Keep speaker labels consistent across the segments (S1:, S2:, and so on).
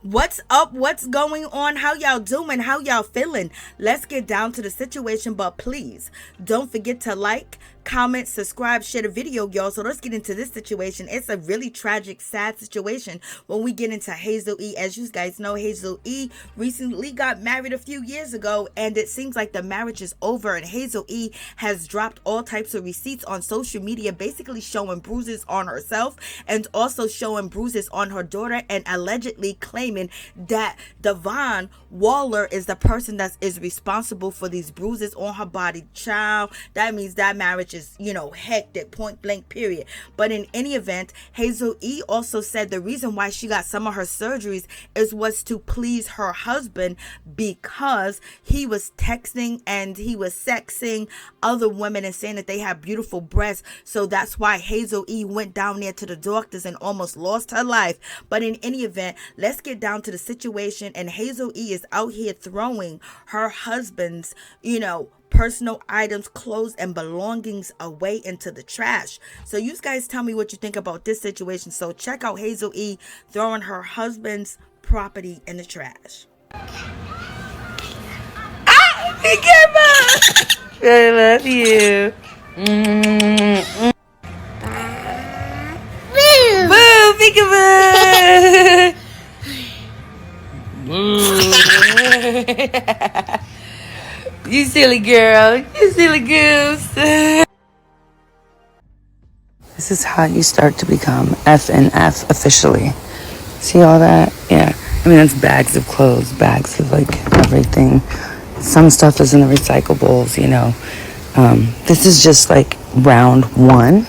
S1: What's up? What's going on? How y'all doing? How y'all feeling? Let's get down to the situation, but please don't forget to like, comment, subscribe, share the video, y'all. So let's get into this situation. It's a really tragic, sad situation when we get into Hazel E. As you guys know, Hazel E recently got married a few years ago, and it seems like the marriage is over, and Hazel E has dropped all types of receipts on social media, basically showing bruises on herself and also showing bruises on her daughter, and allegedly claiming that Devon Waller is the person that is responsible for these bruises on her body. Child, that means that marriage is, hectic, point blank, period. But in any event, Hazel E also said the reason why she got some of her surgeries was to please her husband, because he was texting and he was sexing other women and saying that they have beautiful breasts. So that's why Hazel E went down there to the doctors and almost lost her life. But in any event, let's get down to the situation. And Hazel E is out here throwing her husband's, personal items, clothes, and belongings away into the trash. So you guys tell me what you think about this situation. So check out Hazel E throwing her husband's property in the trash. Be careful! I love you. Boo! Peekaboo! You silly girl. You silly goose.
S2: This is how you start to become FNF officially. See all that? Yeah. I mean, that's bags of clothes, bags of everything. Some stuff is in the recyclables, This is just round one.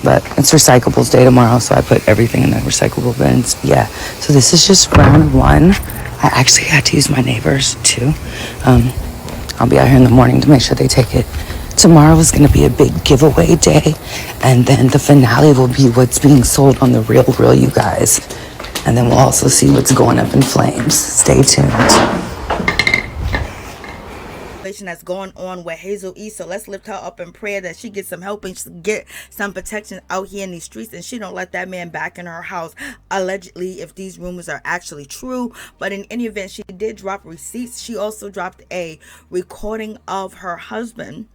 S2: But it's recyclables day tomorrow, so I put everything in the recyclable bins. Yeah, so this is just round one. I actually had to use my neighbors too. I'll be out here in the morning to make sure they take it. Tomorrow is going to be a big giveaway day, and then the finale will be what's being sold on the real, you guys. And then we'll also see what's going up in flames. Stay tuned.
S1: That's going on with Hazel E. So let's lift her up in prayer that she gets some help and she get some protection out here in these streets, and she don't let that man back in her house, allegedly, if these rumors are actually true. But in any event, she did drop receipts. She also dropped a recording of her husband,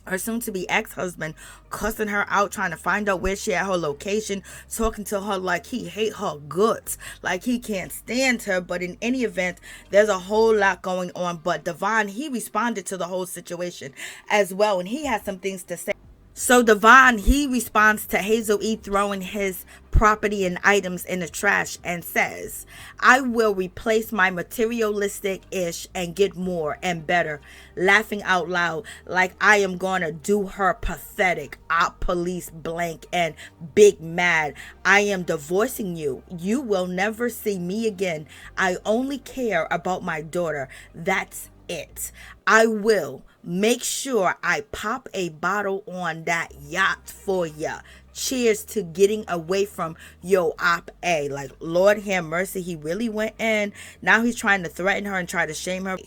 S1: her soon-to-be ex-husband, cussing her out, trying to find out where she at, her location, talking to her like he hate her guts, like he can't stand her. But in any event, there's a whole lot going on. But Devon, he responded to the whole situation as well, and he has some things to say. So Devon, he responds to Hazel E throwing his property and items in the trash and says, "I will replace my materialistic ish and get more and better," laughing out loud like I am gonna do her pathetic op police blank and big mad. "I am divorcing you. You will never see me again. I only care about my daughter. That's it. I will make sure I pop a bottle on that yacht for ya. Cheers to getting away from your op-a." Like, Lord have mercy, he really went in. Now he's trying to threaten her and try to shame her.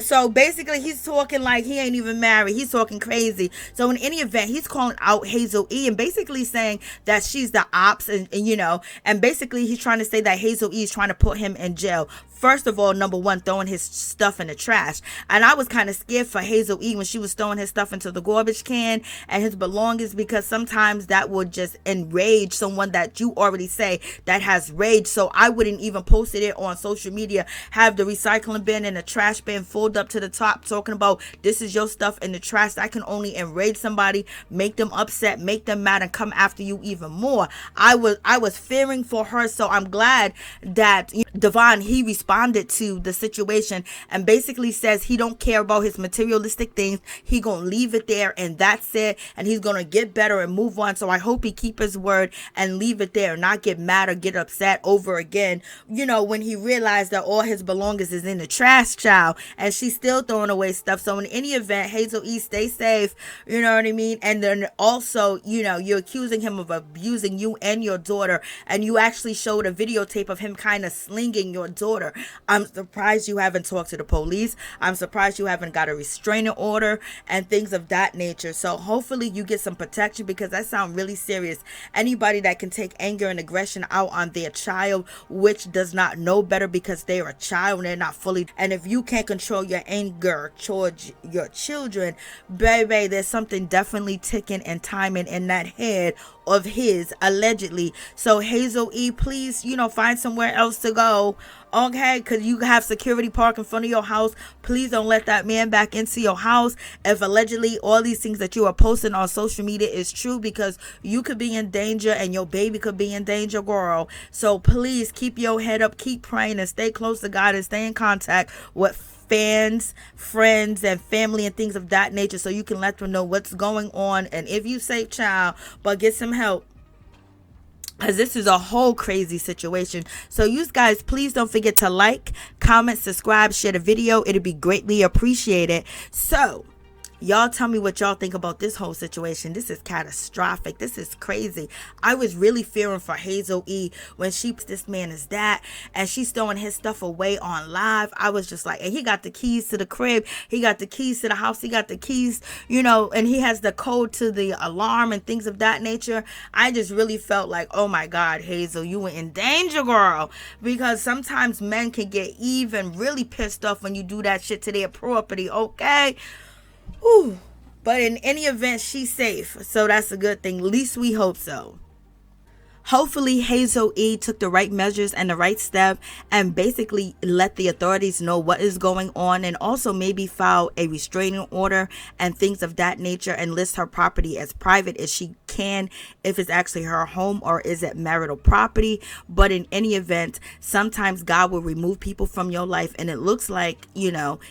S1: So basically he's talking like he ain't even married. He's talking crazy. So in any event, he's calling out Hazel E and basically saying that she's the ops, and basically he's trying to say that Hazel E is trying to put him in jail. First of all, number one, throwing his stuff in the trash. And I was kind of scared for Hazel E when she was throwing his stuff into the garbage can and his belongings, because sometimes that would just enrage someone that you already say that has rage. So I wouldn't even post it on social media, have the recycling bin and the trash bin fold up to the top, talking about this is your stuff in the trash. That can only enrage somebody, make them upset, make them mad, and come after you even more. I was fearing for her. So I'm glad that Devon, he responded to the situation and basically says he don't care about his materialistic things. He gonna leave it there and that's it, and he's gonna get better and move on. So I hope he keep his word and leave it there, not get mad or get upset over again, when he realized that all his belongings is in the trash, child, and she's still throwing away stuff. So in any event, Hazel E, stay safe, you know what I mean? And then also, you're accusing him of abusing you and your daughter, and you actually showed a videotape of him kind of slinging your daughter. I'm surprised you haven't talked to the police. I'm surprised you haven't got a restraining order and things of that nature. So hopefully you get some protection, because that sounds really serious. Anybody that can take anger and aggression out on their child, which does not know better because they're a child and they're not fully. And if you can't control your anger towards your children, baby, there's something definitely ticking and timing in that head of his, allegedly. So Hazel E, please, find somewhere else to go, okay? Because you have security park in front of your house. Please don't let that man back into your house if allegedly all these things that you are posting on social media is true, because you could be in danger and your baby could be in danger, girl. So please keep your head up, keep praying, and stay close to God, and stay in contact with fans, friends, and family and things of that nature, so you can let them know what's going on. And if you say child, but get some help, because this is a whole crazy situation. So you guys, please don't forget to like, comment, subscribe, share the video. It'd be greatly appreciated. So y'all tell me what y'all think about this whole situation. This is catastrophic. This is crazy. I was really fearing for Hazel E when this man is that, and she's throwing his stuff away on live. I was just like, and he got the keys to the crib. He got the keys to the house. He got the keys, and he has the code to the alarm and things of that nature. I just really felt like, oh my God, Hazel, you were in danger, girl. Because sometimes men can get even really pissed off when you do that shit to their property, okay? Ooh. But in any event, she's safe, so that's a good thing. At least we hope so. Hopefully Hazel E took the right measures and the right step and basically let the authorities know what is going on, and also maybe file a restraining order and things of that nature, and list her property as private as she can, if it's actually her home or is it marital property. But in any event, sometimes God will remove people from your life, and it looks like,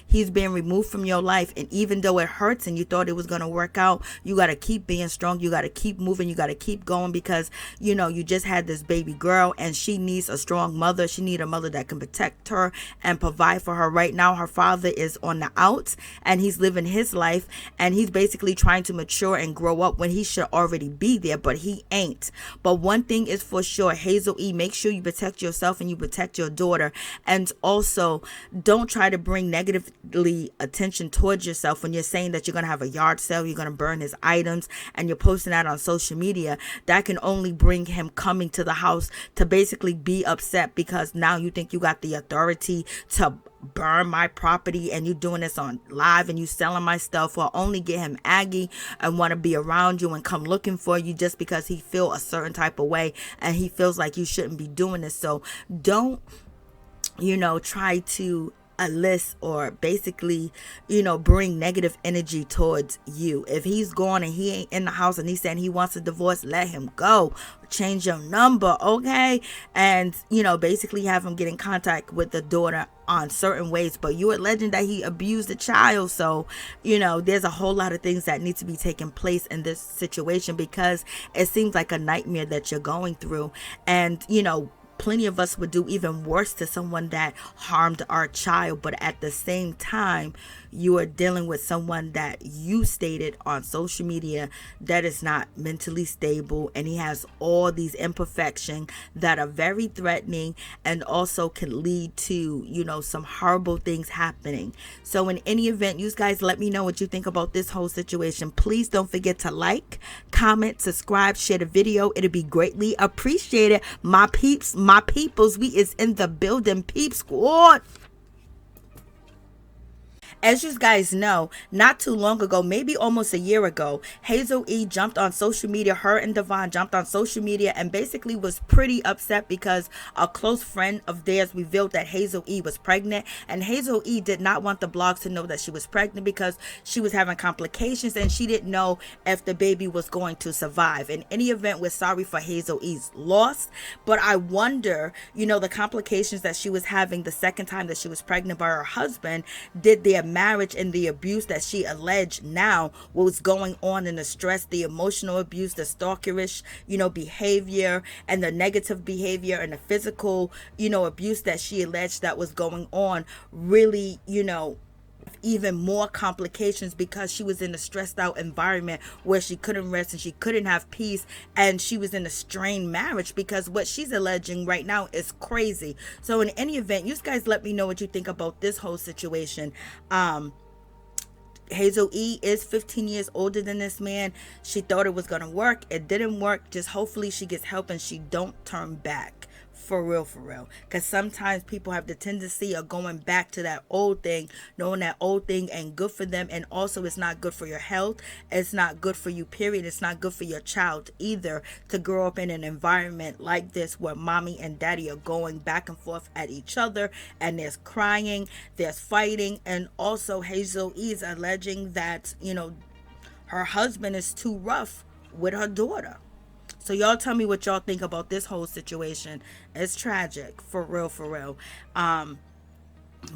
S1: he's being removed from your life. And even though it hurts and you thought it was going to work out, you got to keep being strong. You got to keep moving. You got to keep going, because, you just had this baby girl and she needs a strong mother. She needs a mother that can protect her and provide for her. Right now, her father is on the outs and he's living his life, and he's basically trying to mature and grow up when he should already be there, but he ain't. But one thing is for sure, Hazel E, make sure you protect yourself and you protect your daughter. And also, don't try to bring negatively attention towards yourself when you're saying that you're going to have a yard sale, you're going to burn his items, and you're posting that on social media. That can only bring him coming to the house to basically be upset, because now you think you got the authority to burn my property, and you doing this on live, and you selling my stuff, will only get him aggy and want to be around you and come looking for you, just because he feel a certain type of way and he feels like you shouldn't be doing this. So don't try to list or basically bring negative energy towards you. If he's gone and he ain't in the house and he's saying he wants a divorce, let him go. Change your number, okay? And basically have him get in contact with the daughter on certain ways. But you're alleging that he abused the child, so there's a whole lot of things that need to be taking place in this situation, because it seems like a nightmare that you're going through. And plenty of us would do even worse to someone that harmed our child, but at the same time, you are dealing with someone that you stated on social media that is not mentally stable, and he has all these imperfections that are very threatening and also can lead to some horrible things happening. So in any event, you guys, let me know what you think about this whole situation. Please don't forget to like, comment, subscribe, share the video. It'll be greatly appreciated. My peeps, my peoples, we is in the building, peep squad. As you guys know, not too long ago, maybe almost a year ago, Hazel E jumped on social media. Her and Devon jumped on social media and basically was pretty upset because a close friend of theirs revealed that Hazel E was pregnant. And Hazel E did not want the blog to know that she was pregnant because she was having complications and she didn't know if the baby was going to survive. In any event, we're sorry for Hazel E's loss. But I wonder, the complications that she was having the second time that she was pregnant by her husband, did their marriage and the abuse that she alleged now, what was going on in the stress, the emotional abuse, the stalkerish, behavior, and the negative behavior and the physical, abuse that she alleged that was going on, really, even more complications because she was in a stressed out environment where she couldn't rest and she couldn't have peace, and she was in a strained marriage because what she's alleging right now is crazy. So in any event, you guys let me know what you think about this whole situation. Hazel E is 15 years older than this man. She thought it was gonna work. It didn't work. Just hopefully she gets help and she don't turn back. For real, for real. Because sometimes people have the tendency of going back to that old thing, knowing that old thing ain't good for them. And also, it's not good for your health. It's not good for you, period. It's not good for your child either to grow up in an environment like this where mommy and daddy are going back and forth at each other. And there's crying, there's fighting. And also, Hazel E is alleging that, her husband is too rough with her daughter. So y'all tell me what y'all think about this whole situation. It's tragic, for real, for real.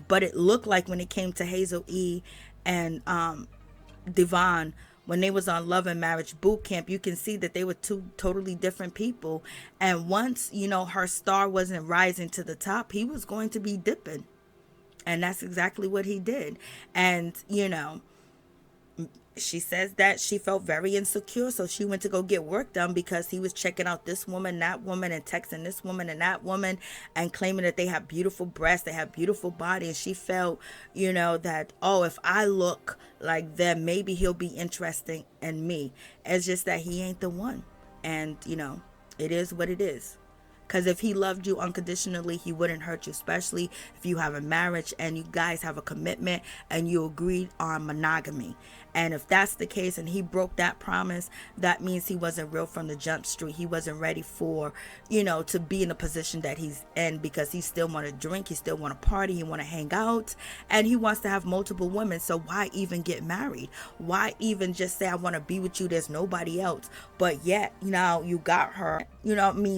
S1: But it looked like when it came to Hazel E and Devon, when they was on Love and Marriage Boot Camp, you can see that they were two totally different people. And once, her star wasn't rising to the top, he was going to be dipping. And that's exactly what he did. And, she says that she felt very insecure, so she went to go get work done because he was checking out this woman, that woman, and texting this woman and that woman and claiming that they have beautiful breasts, they have beautiful body. And she felt, that, oh, if I look like them, maybe he'll be interested in me. It's just that he ain't the one. And, it is what it is. Because if he loved you unconditionally, he wouldn't hurt you, especially if you have a marriage and you guys have a commitment and you agreed on monogamy. And if that's the case and he broke that promise, that means he wasn't real from the jump street. He wasn't ready for, to be in the position that he's in, because he still want to drink, he still want to party, he want to hang out, and he wants to have multiple women. So why even get married? Why even just say, I want to be with you, there's nobody else? But yet, now you got her,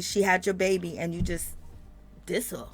S1: she had your baby and you just diss her.